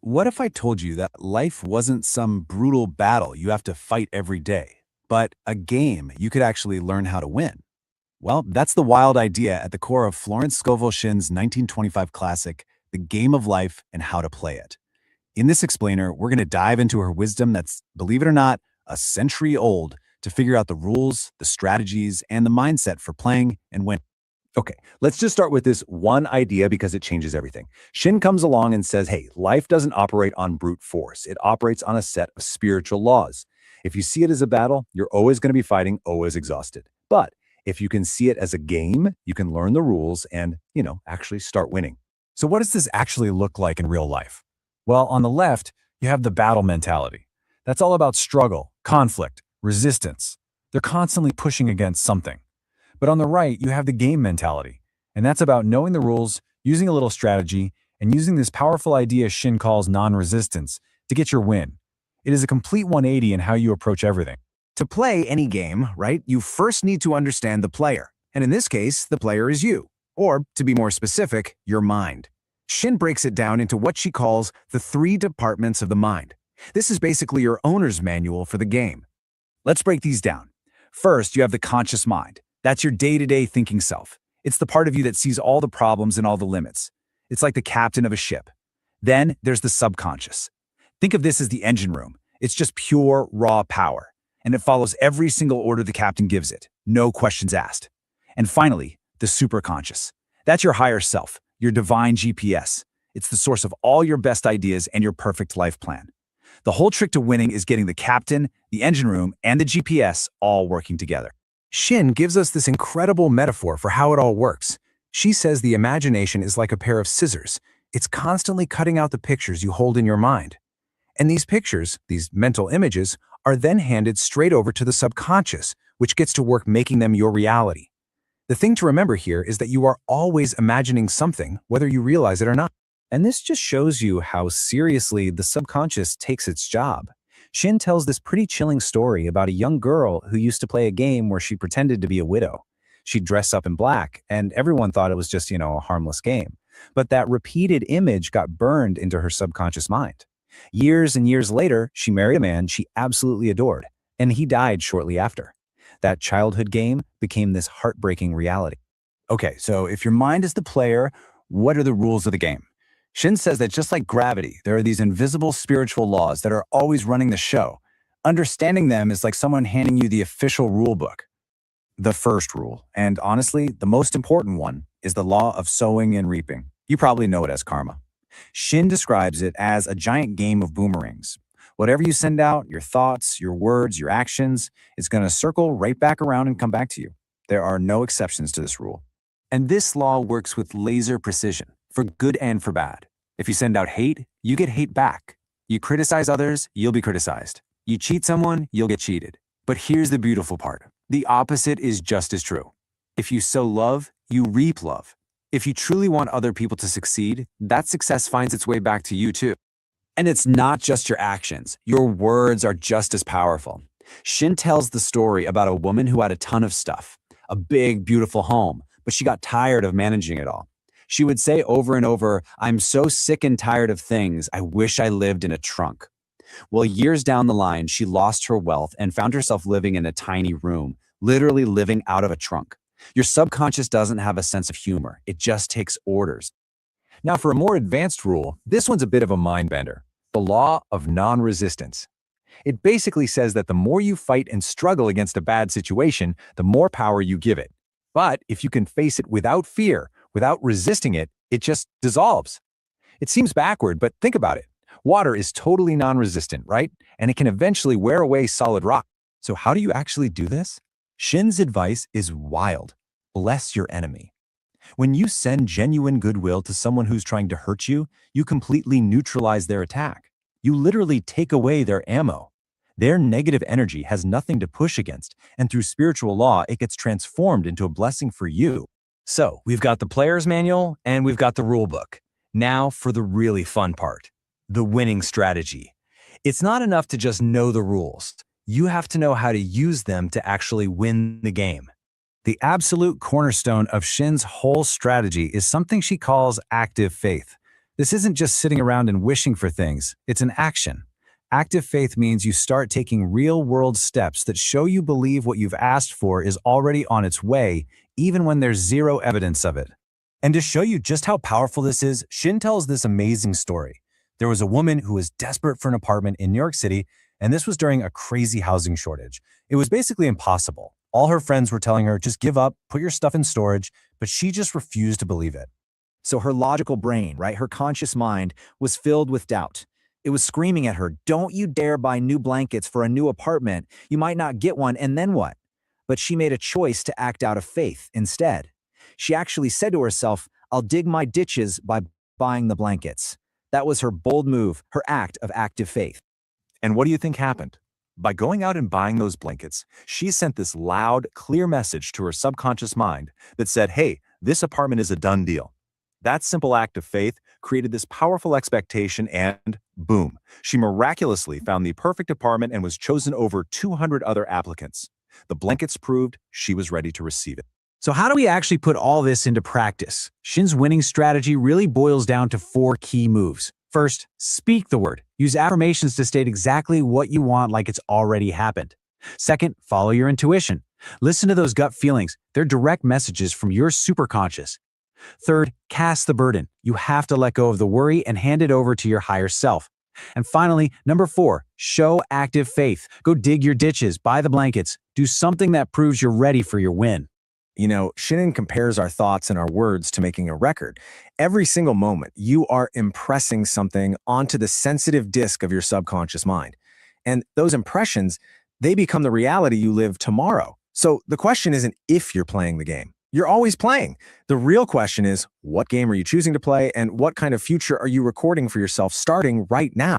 What if I told you that life wasn't some brutal battle you have to fight every day, but a game you could actually learn how to win? Well, that's the wild idea at the core of Florence Scovel Shinn's 1925 classic, The Game of Life and How to Play It. In this explainer, we're going to dive into her wisdom that's, believe it or not, a century old to figure out the rules, the strategies, and the mindset for playing and winning. Okay, let's just start with this one idea because it changes everything. Shin comes along and says, hey, life doesn't operate on brute force. It operates on a set of spiritual laws. If you see it as a battle, you're always going to be fighting, always exhausted. But if you can see it as a game, you can learn the rules and, actually start winning. So what does this actually look like in real life? Well, on the left, you have the battle mentality. That's all about struggle, conflict, resistance. They're constantly pushing against something. But on the right, you have the game mentality, and that's about knowing the rules, using a little strategy, and using this powerful idea Shin calls non-resistance to get your win. It is a complete 180 in how you approach everything. To play any game, right, you first need to understand the player. And in this case, the player is you. Or, to be more specific, your mind. Shin breaks it down into what she calls the 3 departments of the mind. This is basically your owner's manual for the game. Let's break these down. First, you have the conscious mind. That's your day-to-day thinking self. It's the part of you that sees all the problems and all the limits. It's like the captain of a ship. Then there's the subconscious. Think of this as the engine room. It's just pure, raw power. And it follows every single order the captain gives it. No questions asked. And finally, the superconscious. That's your higher self, your divine GPS. It's the source of all your best ideas and your perfect life plan. The whole trick to winning is getting the captain, the engine room, and the GPS all working together. Shin gives us this incredible metaphor for how it all works. She says the imagination is like a pair of scissors. It's constantly cutting out the pictures you hold in your mind. And these pictures, these mental images, are then handed straight over to the subconscious, which gets to work making them your reality. The thing to remember here is that you are always imagining something, whether you realize it or not. And this just shows you how seriously the subconscious takes its job. Shin tells this pretty chilling story about a young girl who used to play a game where she pretended to be a widow. She'd dress up in black, and everyone thought it was just, a harmless game. But that repeated image got burned into her subconscious mind. Years and years later, she married a man she absolutely adored, and he died shortly after. That childhood game became this heartbreaking reality. Okay, so if your mind is the player, what are the rules of the game? Shin says that just like gravity, there are these invisible spiritual laws that are always running the show. Understanding them is like someone handing you the official rule book. The first rule, and honestly, the most important one, is the law of sowing and reaping. You probably know it as karma. Shin describes it as a giant game of boomerangs. Whatever you send out, your thoughts, your words, your actions, it's going to circle right back around and come back to you. There are no exceptions to this rule. And this law works with laser precision, for good and for bad. If you send out hate, you get hate back. You criticize others, you'll be criticized. You cheat someone, you'll get cheated. But here's the beautiful part. The opposite is just as true. If you sow love, you reap love. If you truly want other people to succeed, that success finds its way back to you too. And it's not just your actions. Your words are just as powerful. Shin tells the story about a woman who had a ton of stuff, a big, beautiful home, but she got tired of managing it all. She would say over and over, "I'm so sick and tired of things, I wish I lived in a trunk." Well, years down the line, she lost her wealth and found herself living in a tiny room, literally living out of a trunk. Your subconscious doesn't have a sense of humor. It just takes orders. Now, for a more advanced rule, this one's a bit of a mind bender. The law of non-resistance. It basically says that the more you fight and struggle against a bad situation, the more power you give it. But if you can face it without fear, without resisting it, it just dissolves. It seems backward, but think about it. Water is totally non-resistant, right? And it can eventually wear away solid rock. So how do you actually do this? Shin's advice is wild. Bless your enemy. When you send genuine goodwill to someone who's trying to hurt you, you completely neutralize their attack. You literally take away their ammo. Their negative energy has nothing to push against, and through spiritual law, it gets transformed into a blessing for you. So, we've got the player's manual and we've got the rule book. Now for the really fun part, the winning strategy. It's not enough to just know the rules. You have to know how to use them to actually win the game. The absolute cornerstone of Shin's whole strategy is something she calls active faith. This isn't just sitting around and wishing for things, it's an action. Active faith means you start taking real-world steps that show you believe what you've asked for is already on its way, even when there's zero evidence of it. And to show you just how powerful this is, Shinn tells this amazing story. There was a woman who was desperate for an apartment in New York City, and this was during a crazy housing shortage. It was basically impossible. All her friends were telling her, just give up, put your stuff in storage, but she just refused to believe it. So her logical brain, right, her conscious mind, was filled with doubt. It was screaming at her, don't you dare buy new blankets for a new apartment. You might not get one, and then what? But she made a choice to act out of faith instead. She actually said to herself, I'll dig my ditches by buying the blankets. That was her bold move, her act of active faith. And what do you think happened? By going out and buying those blankets, she sent this loud, clear message to her subconscious mind that said, hey, this apartment is a done deal. That simple act of faith created this powerful expectation and, boom, she miraculously found the perfect apartment and was chosen over 200 other applicants. The blankets proved she was ready to receive it. So how do we actually put all this into practice? Shinn's winning strategy really boils down to 4 key moves. First, speak the word. Use affirmations to state exactly what you want like it's already happened. Second, follow your intuition. Listen to those gut feelings. They're direct messages from your superconscious. Third, cast the burden. You have to let go of the worry and hand it over to your higher self. And finally, number 4, show active faith. Go dig your ditches, buy the blankets. Do something that proves you're ready for your win. You know, Shinn compares our thoughts and our words to making a record. Every single moment, you are impressing something onto the sensitive disk of your subconscious mind. And those impressions, they become the reality you live tomorrow. So the question isn't if you're playing the game. You're always playing. The real question is, what game are you choosing to play and what kind of future are you recording for yourself starting right now?